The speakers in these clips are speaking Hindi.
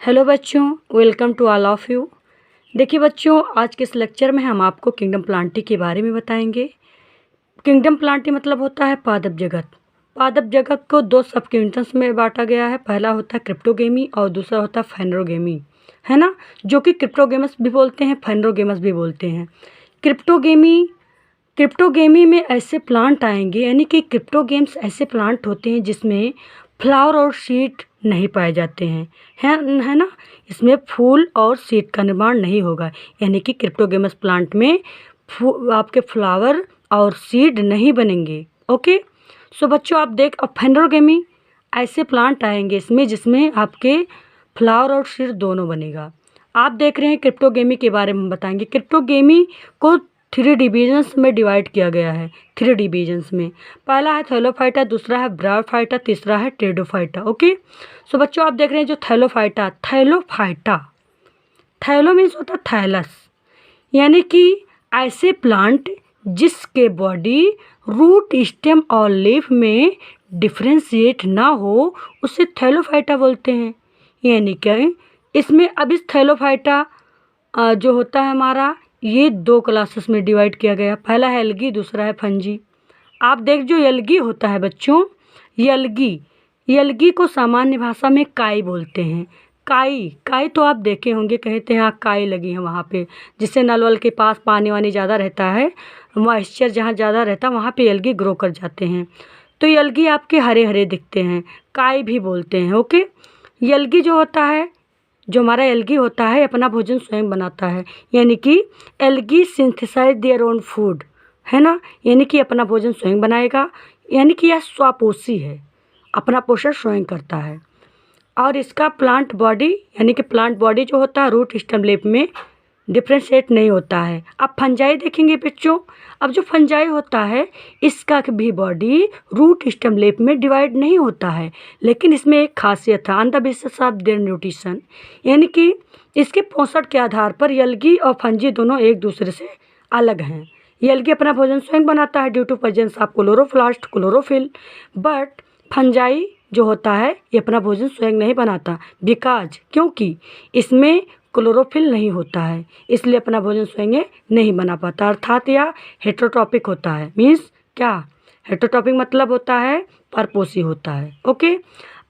हेलो बच्चों, welcome to all of you. देखिए बच्चों, आज के इस लेक्चर में हम आपको किंगडम प्लांटी के बारे में बताएंगे। किंगडम प्लांटी मतलब होता है पादप जगत। पादप जगत को दो सब किंगडम्स में बांटा गया है। पहला होता है क्रिप्टोगेमी और दूसरा होता है फेनरोगेमी, है ना, जो कि क्रिप्टोगेमस भी बोलते हैं, फेनरोगेमस भी बोलते हैं। क्रिप्टोगेमी क्रिप्टोगेमी में ऐसे प्लांट आएंगे, यानी कि क्रिप्टोगेम्स ऐसे प्लांट होते हैं जिसमें फ्लावर और सीड नहीं पाए जाते हैं, है ना। इसमें फूल और सीड का निर्माण नहीं होगा, यानी कि क्रिप्टोगेमस प्लांट में आपके फ्लावर और सीड नहीं बनेंगे। ओके, सो बच्चों आप अब फेनरोगेमी ऐसे प्लांट आएंगे इसमें जिसमें आपके फ्लावर और सीड दोनों बनेगा। आप देख रहे हैं क्रिप्टोगेमी के बारे में बताएंगे। क्रिप्टोगेमी को 3 डिविजन्स में डिवाइड किया गया है। 3 डिविजन्स में पहला है थैलोफाइटा, दूसरा है ब्रायोफाइटा, तीसरा है टेरिडोफाइटा। ओके, सो बच्चों आप देख रहे हैं जो थैलोफाइटा थैलो मीन्स होता है थैलस, यानी कि ऐसे प्लांट जिसके बॉडी रूट, स्टेम और लीफ में डिफ्रेंशिएट ना हो उसे थैलोफाइटा बोलते हैं। यानी कि इसमें अब इस थैलोफाइटा जो होता है हमारा, ये 2 क्लासेस में डिवाइड किया गया। पहला है एल्गी, दूसरा है फंजी। आप देख जो एल्गी होता है बच्चों, एल्गी को सामान्य भाषा में काई बोलते हैं। काई तो आप देखे होंगे, कहते हैं हाँ काई लगी है वहाँ पे, जिससे नल वल के पास पानी वानी ज़्यादा रहता है, मॉइस्चर जहाँ ज़्यादा रहता है वहाँ पे एल्गी ग्रो कर जाते हैं। तो एल्गी आपके हरे हरे दिखते हैं, काई भी बोलते हैं। ओके, एल्गी जो होता है, जो हमारा एल्गी होता है अपना भोजन स्वयं बनाता है, यानी कि algae synthesize their own food, है ना, यानी कि अपना भोजन स्वयं बनाएगा, यानी कि यह स्वापोषी है, अपना पोषण स्वयं करता है। और इसका प्लांट बॉडी, यानी कि प्लांट बॉडी जो होता है रूट स्टेम लीफ में डिफ्रेंशिएट नहीं होता है। अब फंजाई देखेंगे बच्चों। अब जो फंजाई होता है इसका भी बॉडी रूट स्टेम लीफ में डिवाइड नहीं होता है, लेकिन इसमें एक खासियत है, on the basis of their nutrition, यानी कि इसके पोषण के आधार पर एल्गी और फंजी दोनों एक दूसरे से अलग हैं। एल्गी अपना भोजन स्वयं बनाता है due to presence of chloroplast, chlorophyll, but fungi जो होता है ये अपना भोजन स्वयं नहीं बनाता, क्योंकि इसमें क्लोरोफिल नहीं होता है, इसलिए अपना भोजन स्वयं नहीं बना पाता, अर्थात यह हेटेरोट्रॉपिक होता है। मीन्स क्या, हेटेरोट्रॉपिक मतलब होता है परपोषी होता है। ओके,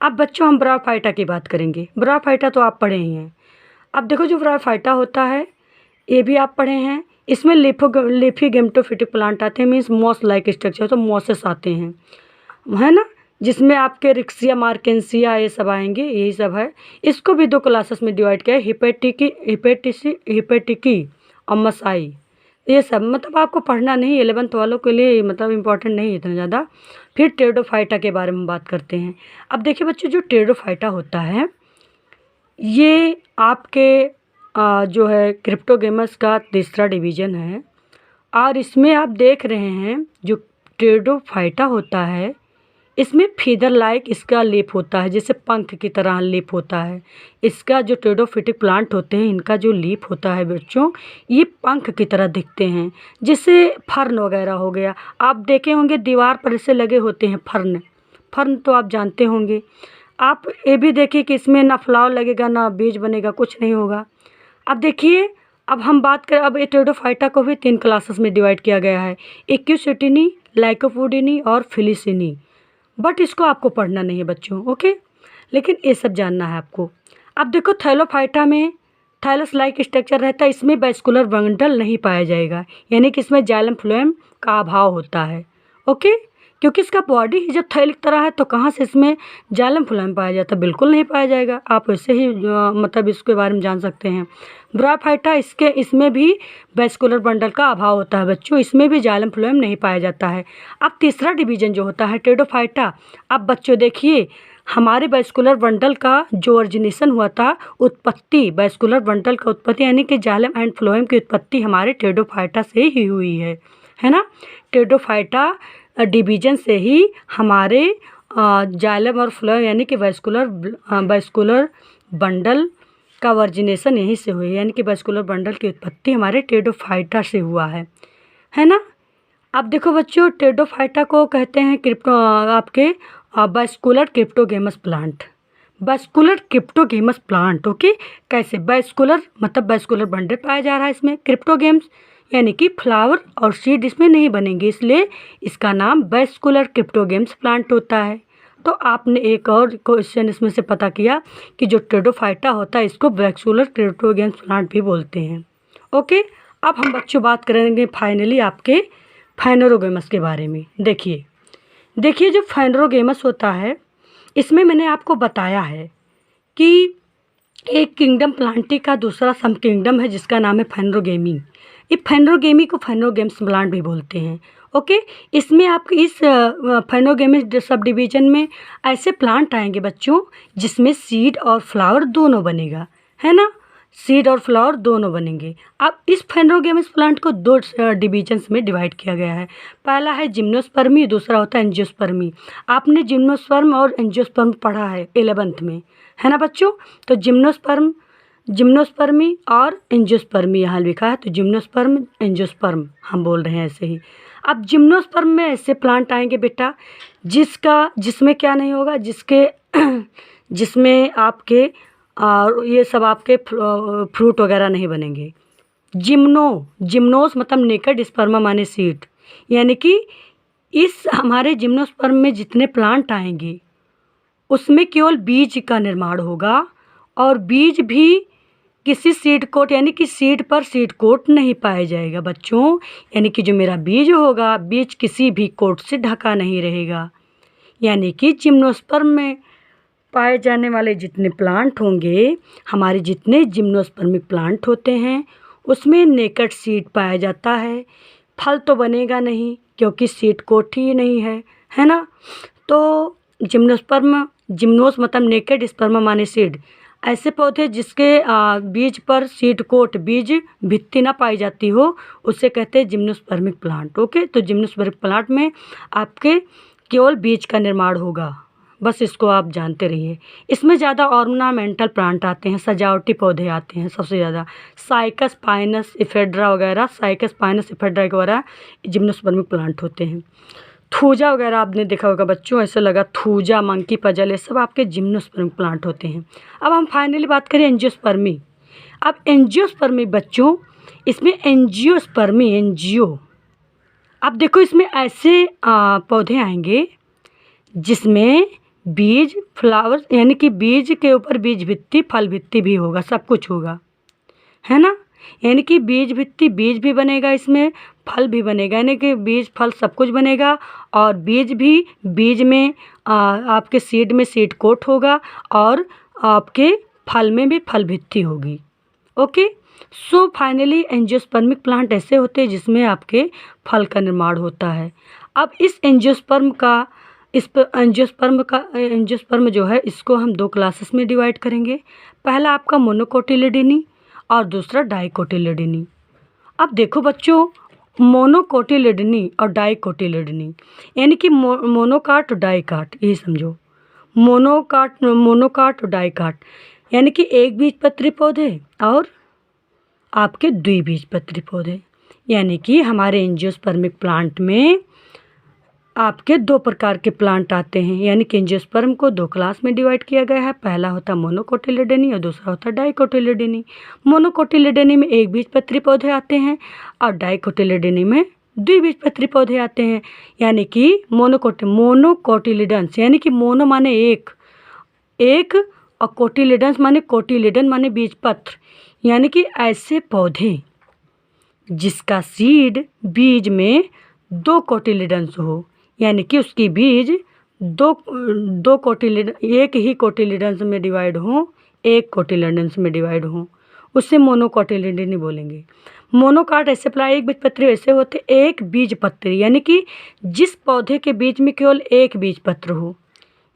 अब बच्चों हम ब्रायोफाइटा की बात करेंगे। ब्रायोफाइटा तो आप पढ़े ही हैं। अब देखो जो ब्रायोफाइटा होता है ये भी आप पढ़े हैं। इसमें लीफी गेम्टोफिटिक प्लांट आते हैं, मीन्स मॉस लाइक स्ट्रक्चर, तो मॉसेस आते हैं, है ना, जिसमें आपके रिक्सिया, मार्केंसिया ये सब आएंगे, यही सब है। इसको भी 2 क्लासेस में डिवाइड किया है, हिपेटिकी और मसाई। ये सब मतलब आपको पढ़ना नहीं, 11th वालों के लिए मतलब इम्पोर्टेंट नहीं है इतना ज़्यादा। फिर टेरिडोफाइटा के बारे में बात करते हैं। अब देखिए बच्चों, जो टेरिडोफाइटा होता है ये आपके जो है क्रिप्टोगेमस का तीसरा डिवीज़न है, और इसमें आप देख रहे हैं जो टेरिडोफाइटा होता है इसमें फीदर लाइक इसका लेप होता है, जैसे पंख की तरह लेप होता है। इसका जो टेरिडोफिटिक प्लांट होते हैं इनका जो लीफ होता है बच्चों, ये पंख की तरह दिखते हैं, जैसे फर्न वगैरह हो गया। आप देखे होंगे दीवार पर ऐसे लगे होते हैं फर्न तो आप जानते होंगे। आप ये भी देखिए कि इसमें ना फ्लावर लगेगा ना बीज बनेगा, कुछ नहीं होगा। अब देखिए, अब हम बात करें, अब ये टेरिडोफाइटा को भी 3 क्लासेस में डिवाइड किया गया है, एक्यूसिटिनी, लाइकोपोडिनी और फिलिसिनी। बट इसको आपको पढ़ना नहीं है बच्चों। ओके, लेकिन ये सब जानना है आपको। अब देखो थैलोफाइटा में थैलस लाइक स्ट्रक्चर रहता है, इसमें वैस्कुलर बंडल नहीं पाया जाएगा, यानी कि इसमें जाइलम फ्लोएम का अभाव होता है। ओके, क्योंकि इसका बॉडी ही जब थैलिक तरह है तो कहाँ से इसमें जाइलम फ्लोएम पाया जाता है, बिल्कुल नहीं पाया जाएगा। आप वैसे ही मतलब इसके बारे में जान सकते हैं। ब्रायोफाइटा इसमें भी वैस्कुलर बंडल का अभाव होता है बच्चों, इसमें भी जाइलम फ्लोएम नहीं पाया जाता है। अब तीसरा डिवीजन जो होता है टेरिडोफाइटा, अब बच्चों देखिए हमारे वैस्कुलर बंडल का जो ओरिजिनेशन हुआ था, उत्पत्ति, वैस्कुलर बंडल का उत्पत्ति यानी कि जाइलम एंड फ्लोएम की उत्पत्ति हमारे टेरिडोफाइटा से ही हुई है ना। टेरिडोफाइटा डिवीजन से ही हमारे जाइलम और फ्लोएम यानी कि वैस्कुलर बंडल का वर्जिनेशन यहीं से हुई है, यानी कि वैस्कुलर बंडल की उत्पत्ति हमारे टेरिडोफाइटा से हुआ है ना। अब देखो बच्चों, टेरिडोफाइटा को कहते हैं आपके vascular cryptogams plant, vascular cryptogams plant. Okay, कैसे? वैस्कुलर मतलब वैस्कुलर बंडल पाया जा रहा है इसमें। क्रिप्टोगेम्स यानी कि फ्लावर और सीड इसमें नहीं बनेंगे, इसलिए इसका नाम वैस्कुलर क्रिप्टोगेम्स प्लांट होता है। तो आपने एक और क्वेश्चन इसमें से पता किया कि जो टेरिडोफाइटा होता है इसको वैस्कुलर क्रिप्टोगेम्स प्लांट भी बोलते हैं। ओके, अब हम बच्चों बात करेंगे फाइनली आपके फाइनेरोगेमस के बारे में। देखिए जो फाइनेरोगेमस होता है इसमें मैंने आपको बताया है कि एक किंगडम प्लांटी का दूसरा सब किंगडम है जिसका नाम है फाइनेरोगेमी। ये फाइनेरोगेमी को फाइनेरोगेम्स प्लांट भी बोलते हैं। ओके, इसमें आप इस फाइनेरोगेमिस सब डिवीजन में ऐसे प्लांट आएंगे बच्चों जिसमें सीड और फ्लावर दोनों बनेगा, है ना? सीड और फ्लावर दोनों बनेंगे। अब इस फाइनेरोगेमिस प्लांट को दो डिवीजन्स में डिवाइड किया गया है। पहला है जिम्नोस्पर्मी, दूसरा होता है एंजियोस्पर्मी। आपने जिम्नोस्पर्म और एंजियोस्पर्म पढ़ा है 11th में, है ना बच्चों? तो जिम्नोस्पर्मी और एंजियोस्पर्मी यहाँ लिखा है, तो जिम्नोस्पर्म एंजियोस्पर्म हम बोल रहे हैं ऐसे ही। अब जिम्नोस्पर्म में ऐसे प्लांट आएंगे बेटा जिसमें क्या नहीं होगा, जिसमें आपके ये सब आपके फ्रूट वगैरह नहीं बनेंगे। जिम्नोस मतलब नेकेड स्पर्मा माने सीड, यानी कि इस हमारे जिम्नोस्पर्म में जितने प्लांट आएंगे उसमें केवल बीज का निर्माण होगा और बीज भी किसी सीड कोट यानी कि सीड पर सीड कोट नहीं पाया जाएगा बच्चों। यानी कि जो मेरा बीज होगा, बीज किसी भी कोट से ढका नहीं रहेगा। यानी कि जिम्नोस्पर्म में पाए जाने वाले जितने प्लांट होंगे, हमारे जितने जिम्नोस्पर्मिक प्लांट होते हैं उसमें नेकेड सीड पाया जाता है। फल तो बनेगा नहीं क्योंकि सीड कोट ही नहीं है ना? तो जिम्नोस मतलब नेकेड स्पर्मा माने सीड, ऐसे पौधे जिसके बीज पर सीड कोट बीज भित्ति ना पाई जाती हो उसे कहते हैं जिम्नोस्पर्मिक प्लांट। ओके, तो जिम्नोस्पर्मिक प्लांट में आपके केवल बीज का निर्माण होगा, बस इसको आप जानते रहिए। इसमें ज़्यादा ऑर्नामेंटल प्लांट आते हैं, सजावटी पौधे आते हैं सबसे ज़्यादा। साइकस पाइनस इफेड्रा वगैरह, वगैरह जिम्नोस्पर्मिक प्लांट होते हैं। थूजा वगैरह आपने देखा होगा बच्चों, ऐसा लगा थूजा, मंकी पजल, ये सब आपके जिम्नोस्पर्मिक प्लांट होते हैं। अब हम फाइनली बात करें एंजियोस्पर्मी। अब एंजियोस्पर्मी बच्चों, इसमें एंजियो, अब देखो इसमें ऐसे पौधे आएंगे जिसमें बीज, फ्लावर यानी कि बीज के ऊपर बीज भित्ति, फल भित्ति भी होगा, सब कुछ होगा, है ना? यानी कि बीज भित्ति, बीज भी बनेगा इसमें, फल भी बनेगा, यानी कि बीज फल सब कुछ बनेगा। और बीज में आपके सीड में सीड कोट होगा और आपके फल में भी फल भित्ति होगी। Okay, so finally angiospermic plant ऐसे होते हैं जिसमें आपके फल का निर्माण होता है। अब इस एंजियोस्पर्म जो है इसको हम दो क्लासेस में डिवाइड करेंगे। पहला आपका मोनोकोटिलिडनी और दूसरा डाइकोटिलिडनी। अब देखो बच्चों, मोनोकोटिलिडनी और डाइकोटिलिडनी यानी कि मोनोकाट और डाइकाट, यही समझो। मोनोकाट और डाइकाट यानी कि एक बीजपत्री पौधे और आपके द्विबीजपत्री पौधे। यानी कि हमारे एंजियोस्पर्मिक प्लांट में आपके दो प्रकार के प्लांट आते हैं। यानी कि एंजियोस्पर्म को दो क्लास में डिवाइड किया गया है। पहला होता है मोनोकोटिलिडनी और दूसरा होता है डाइकोटिलिडनी। मोनोकोटिलिडनी में एक बीजपत्री पौधे आते हैं और डाइकोटिलिडनी में द्विबीजपत्री पौधे आते हैं। यानी कि मोनोकोटिलिडन्स यानी कि मोनो माने एक और कोटिलिडन माने बीजपत्र, यानी कि ऐसे पौधे जिसका सीड बीज में दो कोटिलिडन्स हो, यानी कि उसकी बीज एक ही कोटिलिडन्स में डिवाइड हो, उससे मोनोकोटिलिडनी बोलेंगे। मोनोकाट ऐसे प्लाई एक बीजपत्री वैसे होते एक बीजपत्री, यानी कि जिस पौधे के बीज में केवल एक बीजपत्र हो,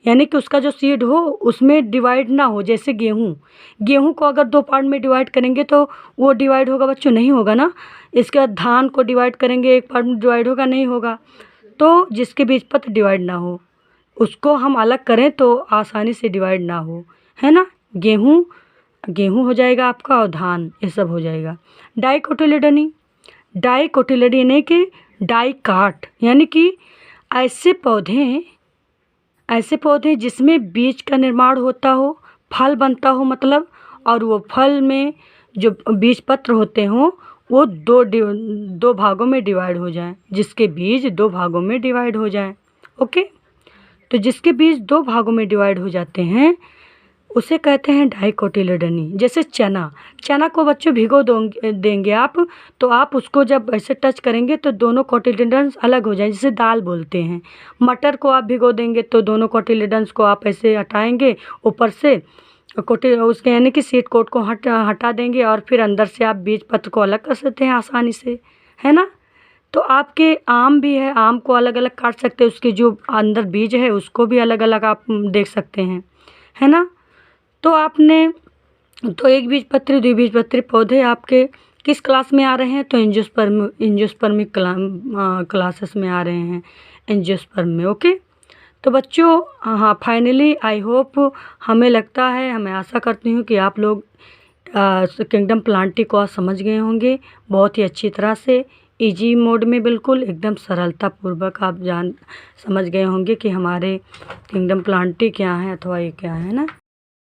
यानी कि उसका जो सीड हो उसमें डिवाइड ना हो। जैसे गेहूँ को अगर दो पार्ट में डिवाइड करेंगे तो वो डिवाइड होगा बच्चों? नहीं होगा ना। इसके बाद धान को डिवाइड करेंगे, एक पार्ट में डिवाइड होगा? नहीं होगा। तो जिसके बीजपत्र डिवाइड ना हो उसको हम अलग करें तो आसानी से डिवाइड ना हो, है ना। गेहूँ हो जाएगा आपका और धान, ये सब हो जाएगा। डाइकोटिलिडनी यानी कि डाइकाट, यानी कि ऐसे पौधे ऐसे पौधे जिसमें बीज का निर्माण होता हो, फल बनता हो मतलब, और वो फल में जो बीज पत्र होते हों वो दो भागों में डिवाइड हो जाएं, जिसके बीज दो भागों में डिवाइड हो जाएं। ओके, तो जिसके बीज दो भागों में डिवाइड हो जाते हैं उसे कहते हैं डाइकोटिलेडनी। जैसे चना को बच्चों भिगो देंगे आप, तो आप उसको जब ऐसे टच करेंगे तो दोनों कोटिलेडन्स अलग हो जाएंगे, जिसे दाल बोलते हैं। मटर को आप भिगो देंगे तो दोनों कोटिलेडन्स को आप ऐसे हटाएंगे ऊपर से, उसके यानी कि सीड कोट को हटा देंगे, और फिर अंदर से आप बीज पत्र को अलग कर सकते हैं आसानी से, है ना। तो आपके आम भी है, आम को अलग अलग काट सकते हैं, उसके जो अंदर बीज है उसको भी अलग अलग आप देख सकते हैं, है ना। तो आपने तो एक बीजपत्री द्विबीजपत्री पौधे आपके किस क्लास में आ रहे हैं, तो एंजियोस्पर्मिक क्लासेस में आ रहे हैं, एंजियोस्पर्म में। ओके, तो बच्चों हाँ, फाइनली आई होप, मैं आशा करती हूँ कि आप लोग किंगडम प्लांटी को आज समझ गए होंगे बहुत ही अच्छी तरह से, इजी मोड में, बिल्कुल एकदम सरलतापूर्वक आप समझ गए होंगे कि हमारे किंगडम प्लांटी क्या है अथवा ये क्या है ना।